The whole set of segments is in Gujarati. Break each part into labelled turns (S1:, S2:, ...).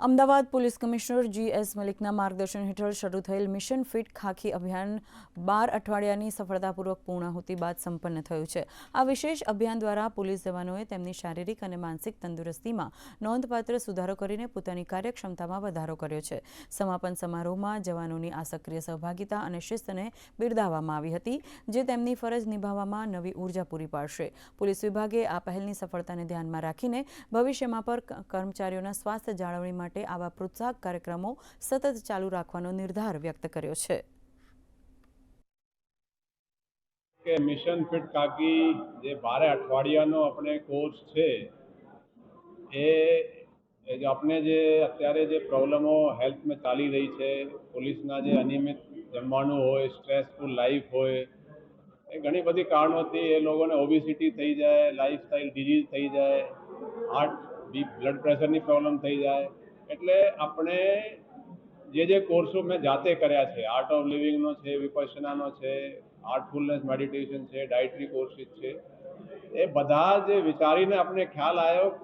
S1: અમદાવાદ પોલીસ કમિશનર GS મલિકના માર્ગદર્શન હેઠળ શરૂ થયેલ મિશન ફિટ ખાકી અભિયાન 12 અઠવાડિયાની સફળતાપૂર્વક પૂર્ણાહુતિ બાદ સંપન્ન થયું છે। આ વિશેષ અભિયાન દ્વારા પોલીસ જવાનોએ તેમની શારીરિક અને માનસિક તંદુરસ્તીમાં નોંધપાત્ર સુધારો કરીને પોતાની કાર્યક્ષમતામાં વધારો કર્યો છે। સમાપન સમારોહમાં જવાનોની આ સક્રિય સહભાગિતા અને શિસ્તને બિરદાવવામાં આવી હતી, જે તેમની ફરજ નિભાવવામાં નવી ઉર્જા પૂરી પાડશે। પોલીસ વિભાગે આ પહેલની સફળતાને ધ્યાનમાં રાખીને ભવિષ્યમાં પર કર્મચારીઓના સ્વાસ્થ્ય જાળવણી માટે આવા પ્રોત્સાહક કાર્યક્રમો સતત ચાલુ રાખવાનો નિર્ધાર વ્યક્ત કર્યો છે।
S2: કે મિશન ફિટ ખાકી જે 12 અઠવાડિયાનો આપણે કોર્સ છે એ આપણે જે અત્યારે જે પ્રોબ્લેમો હેલ્થમાં ચાલી રહી છે, પોલીસના જે અનિયમિત જમવાનું હોય, સ્ટ્રેસફુલ લાઈફ હોય, એ ઘણી બધી કારણોથી એ લોકોને ઓબેસિટી થઈ જાય, લાઈફસ્ટાઈલ ડિઝીઝ થઈ જાય, હાર્ટ બ્લડ પ્રેશરની પ્રોબ્લેમ થઈ જાય। એટલે આપણે જે કોર્સો મેં જાતે કર્યા છે, આર્ટ ઓફ લિવિંગનો છે, વિપશ્યનાનો છે, આર્ટફુલનેસ મેડિટેશન છે, ડાયટરી કોર્સિસ છે, એ બધા જે વિચારીને આપણે ખ્યાલ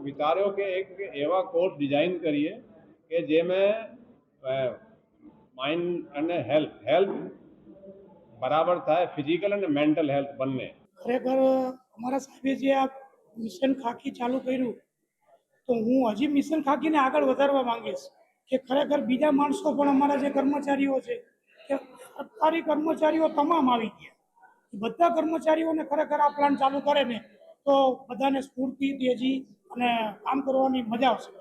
S2: વિચાર્યો કે એક એવા કોર્સ ડિઝાઇન કરીએ કે જેમાં માઇન્ડ અને હેલ્થ બરાબર થાય, ફિઝિકલ અને મેન્ટલ હેલ્થ બંને।
S3: ખરેખર અમારા સાહેબે જે આ મિશન ખાકી ચાલુ કર્યું, તો હું હજી મિશન ખાકીને આગળ વધારવા માંગીશ કે ખરેખર બીજા માણસો પણ અમારા જે કર્મચારીઓ છે કે સરકારી કર્મચારીઓ તમામ આવી ગયા, બધા કર્મચારીઓને ખરેખર આ પ્લાન ચાલુ કરે ને તો બધાને સ્ફૂર્તિ, તેજી અને કામ કરવાની મજા આવશે।